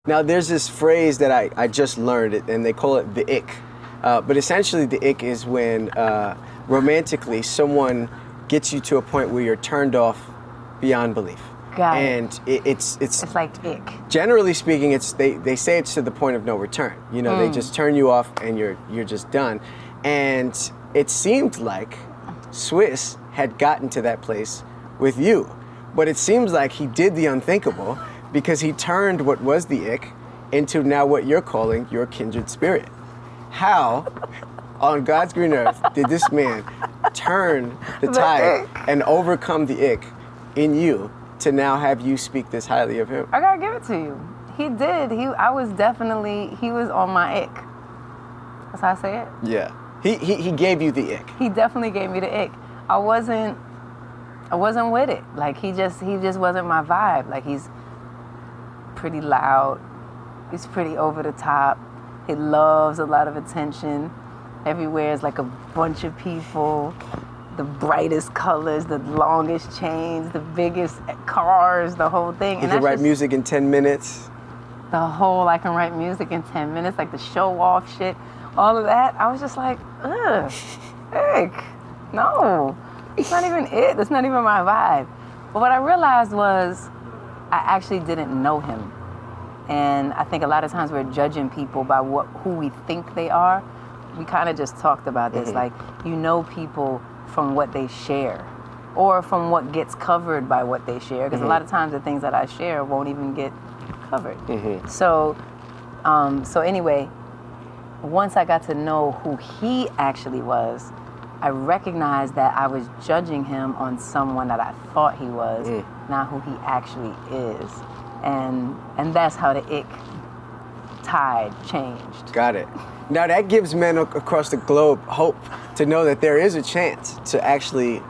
Now, there's this phrase that I just learned, and they call it the ick. But essentially, the ick is when romantically someone gets you to a point where you're turned off beyond belief. Got it. And it's like ick. Generally speaking, they say it's to the point of no return. You know, they just turn you off and you're just done. And it seemed like Swiss had gotten to that place with you, but it seems like he did the unthinkable, because he turned what was the ick into now what you're calling your kindred spirit. How on God's green earth did this man turn the tide and overcome the ick in you to now have you speak this highly of him? I gotta give it to you. He did. He was on my ick. That's how I say it. Yeah. He gave you the ick. He definitely gave me the ick. I wasn't with it. Like he just wasn't my vibe. Like he's pretty loud. He's pretty over the top. He loves a lot of attention. Everywhere is like a bunch of people, the brightest colors, the longest chains, the biggest cars, the whole thing. You can write music in 10 minutes. I can write music in 10 minutes, like the show off shit, all of that. I was just like, ugh, ick. No, it's not even it. That's not even my vibe. But what I realized was I actually didn't know him. And I think a lot of times we're judging people by who we think they are. We kind of just talked about this, like you know people from what they share or from what gets covered by what they share. Because a lot of times the things that I share won't even get covered. So anyway, once I got to know who he actually was, I recognized that I was judging him on someone that I thought he was, not who he actually is. And that's how the ick tide changed. Got it. Now that gives men across the globe hope to know that there is a chance to actually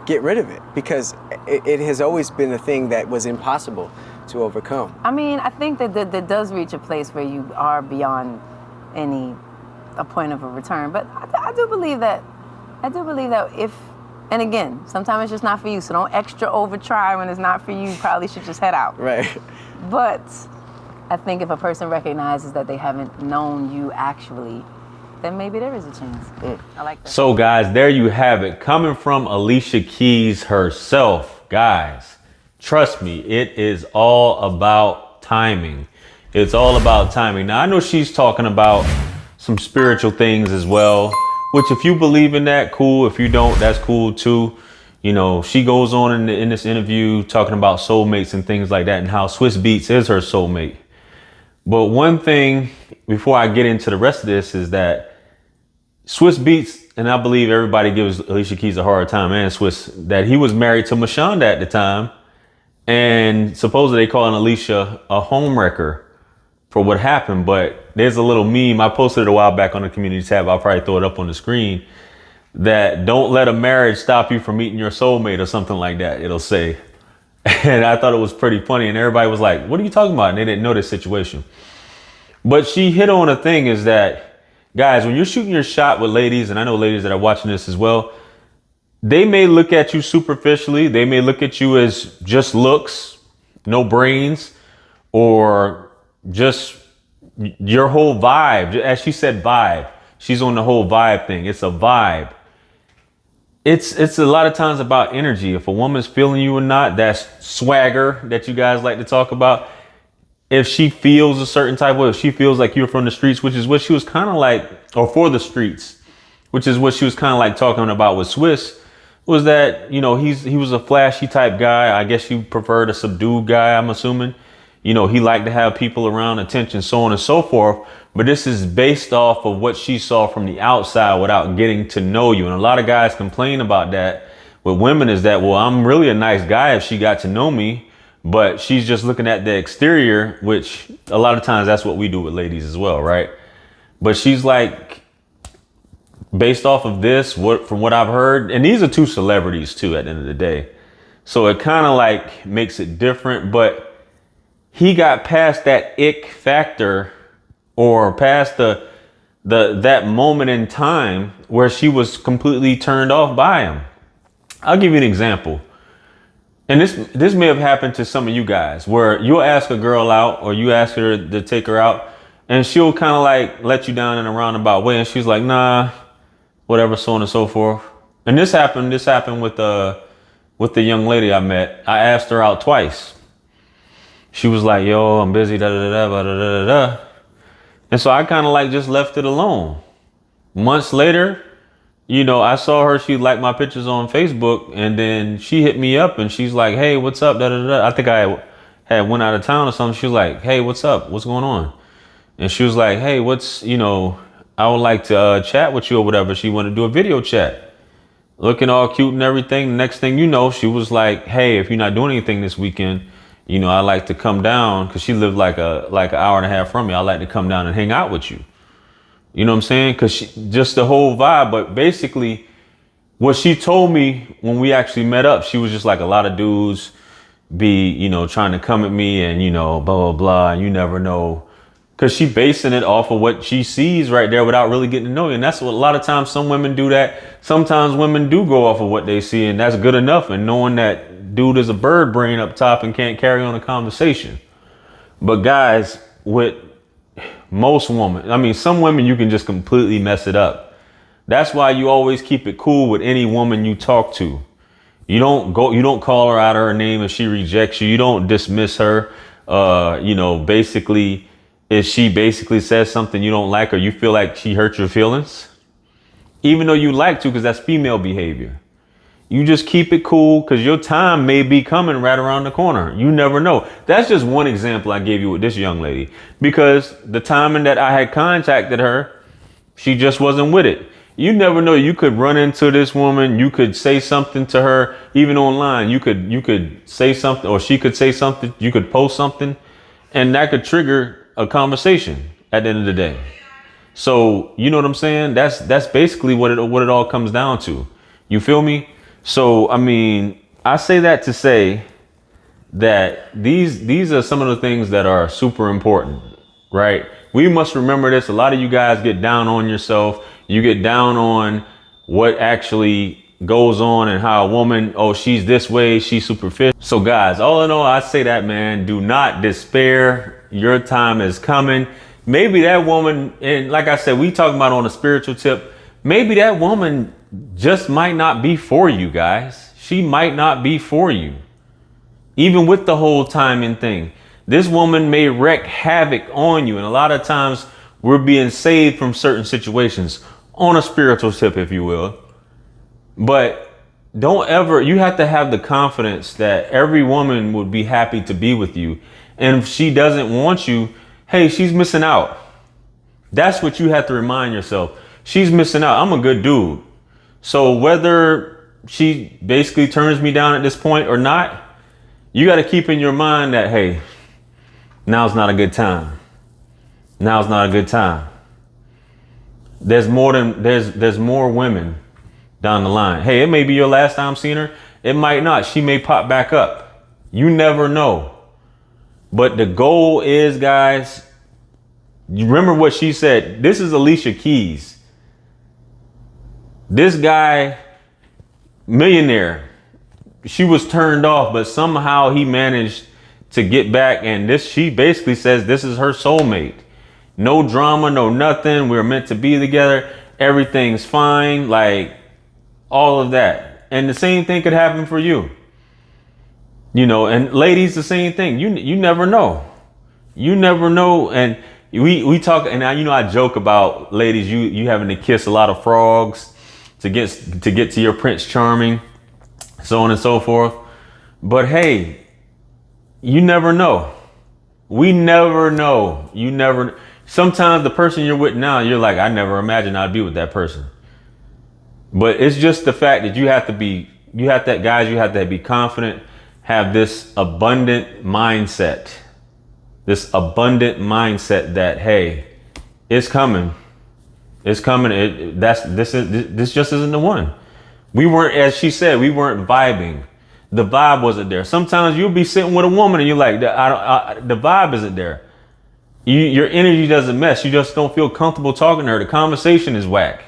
get rid of it, because it has always been a thing that was impossible to overcome. I mean, I think that does reach a place where you are beyond a point of a return. But I do believe that if, and again, sometimes it's just not for you, so don't extra over try when it's not for you. You probably should just head out. Right. But I think if a person recognizes that they haven't known you actually, then maybe there is a chance. I like that. So guys, there you have it. Coming from Alicia Keys herself. Guys, trust me, it is all about timing. It's all about timing. Now, I know she's talking about some spiritual things as well, which if you believe in that, cool. If you don't, that's cool too. You know, she goes on in this interview talking about soulmates and things like that and how Swiss Beats is her soulmate. But one thing before I get into the rest of this is that Swiss Beats, and I believe everybody gives Alicia Keys a hard time, and Swiss, that he was married to Mashonda at the time. And supposedly they calling Alicia a homewrecker for what happened. But there's a little meme I posted it a while back on the community tab. I'll probably throw it up on the screen. That don't let a marriage stop you from meeting your soulmate or something like that, it'll say. And I thought it was pretty funny. And everybody was like, what are you talking about? And they didn't know this situation. But she hit on a thing is that, guys, when you're shooting your shot with ladies, and I know ladies that are watching this as well, they may look at you superficially. They may look at you as just looks, no brains, or just your whole vibe. As she said, vibe. She's on the whole vibe thing. It's a vibe. It's a lot of times about energy. If a woman's feeling you or not, that's swagger that you guys like to talk about. If she feels a certain type of way, if she feels like you're from the streets, which is what she was kind of like, or for the streets, which is what she was kind of like talking about with Swiss, was that, you know, he was a flashy type guy. I guess you preferred a subdued guy, I'm assuming. You know, he liked to have people around, attention, so on and so forth. But this is based off of what she saw from the outside without getting to know you. And a lot of guys complain about that with women is that, well, I'm really a nice guy if she got to know me, but she's just looking at the exterior, which a lot of times that's what we do with ladies as well, right? But she's like, based off of this, from what I've heard, and these are two celebrities too at the end of the day. So it kind of like makes it different, but he got past that ick factor or past that moment in time where she was completely turned off by him. I'll give you an example. and this may have happened to some of you guys, where you'll ask a girl out or you ask her to take her out, and she'll kind of like let you down in a roundabout way, and she's like, nah, whatever, so on and so forth. And this happened with the young lady I met. I asked her out twice. She was like, yo, I'm busy, da da da da da da da. And so I kind of like just left it alone. Months later, you know, I saw her, she liked my pictures on Facebook, and then she hit me up and she's like, hey, what's up? Da, da, da. I think I had went out of town or something. She was like, hey, what's up? What's going on? And she was like, hey, I would like to chat with you or whatever. She wanted to do a video chat, looking all cute and everything. The next thing you know, she was like, hey, if you're not doing anything this weekend, you know, I like to come down, because she lived like an hour and a half from me. I like to come down and hang out with you. You know what I'm saying? Because just the whole vibe. But basically, what she told me when we actually met up, she was just like, a lot of dudes be, you know, trying to come at me and, you know, blah, blah, blah. And you never know. Because she basing it off of what she sees right there without really getting to know you. And that's what a lot of times some women do that. Sometimes women do go off of what they see, and that's good enough. And knowing that dude is a bird brain up top and can't carry on a conversation. But guys, with most women, I mean, some women, you can just completely mess it up. That's why you always keep it cool with any woman you talk to. You don't call her out of her name if she rejects you. You don't dismiss her. Basically, if she basically says something you don't like, or you feel like she hurt your feelings, even though you like to, because that's female behavior. You just keep it cool, because your time may be coming right around the corner. You never know. That's just one example I gave you with this young lady, because the timing that I had contacted her, she just wasn't with it. You never know. You could run into this woman. You could say something to her, even online. You could say something, or she could say something. You could post something, and that could trigger a conversation at the end of the day. So, you know what I'm saying? That's basically what it all comes down to. You feel me? So, I mean, I say that to say that these are some of the things that are super important, right? We must remember this. A lot of you guys get down on yourself. You get down on what actually goes on and how a woman, oh, she's this way, she's superficial. So guys, all in all, I say that, man, do not despair. Your time is coming. Maybe that woman, and like I said, we talking about on a spiritual tip, maybe that woman just might not be for you, guys. She might not be for you. Even with the whole timing thing, this woman may wreak havoc on you. And a lot of times we're being saved from certain situations on a spiritual tip, if you will. But you have to have the confidence that every woman would be happy to be with you. And if she doesn't want you, hey, she's missing out. That's what you have to remind yourself. She's missing out. I'm a good dude. So whether she basically turns me down at this point or not, you got to keep in your mind that, hey, now's not a good time. Now's not a good time. There's more women down the line. Hey, it may be your last time seeing her. It might not. She may pop back up. You never know. But the goal is, guys, you remember what she said. This is Alicia Keys. This guy, millionaire, she was turned off, but somehow he managed to get back. And she basically says this is her soulmate. No drama, no nothing. We're meant to be together. Everything's fine. Like all of that. And the same thing could happen for you. You know, and ladies, the same thing. You never know. You never know. And we talk, and I joke about ladies, you having to kiss a lot of frogs to get to your Prince Charming, so on and so forth. But hey, you never know. We never know. Sometimes the person you're with now, you're like, I never imagined I'd be with that person. But it's just the fact that you have to be confident, have this abundant mindset that, hey, it's coming. It's coming. This just isn't the one. We weren't, as she said, we weren't vibing. The vibe wasn't there. Sometimes you'll be sitting with a woman and you're like, the vibe isn't there. Your energy doesn't mesh. You just don't feel comfortable talking to her. The conversation is whack.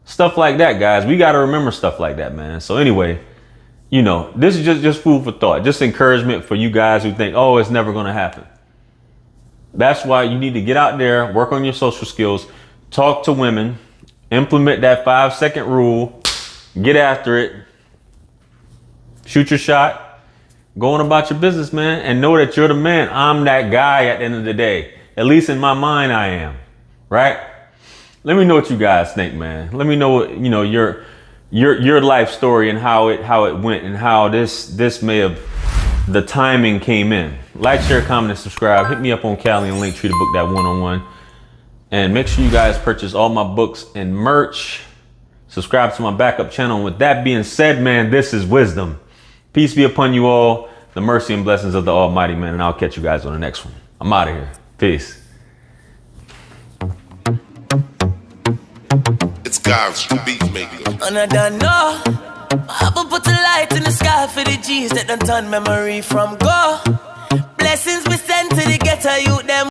Stuff like that, guys. We got to remember stuff like that, man. So anyway, you know, this is just food for thought, just encouragement for you guys who think, oh, it's never going to happen. That's why you need to get out there, work on your social skills, talk to women, implement that 5-second rule, get after it, shoot your shot, go on about your business, man, and know that you're the man. I'm that guy at the end of the day. At least in my mind, I am, right? Let me know what you guys think, man. Let me know what, you know, your life story and how it went and how this may have, the timing came in. Like, share, comment, and subscribe. Hit me up on Cali and Linktree to book that one-on-one. And make sure you guys purchase all my books and merch. Subscribe to my backup channel. And with that being said, man, this is wisdom. Peace be upon you all. The mercy and blessings of the Almighty, man. And I'll catch you guys on the next one. I'm out of here. Peace. It's God's beat maker. And I don't know. I will put a light in the sky for the G's that done turn memory from go. Blessings we send to the ghetto youth them.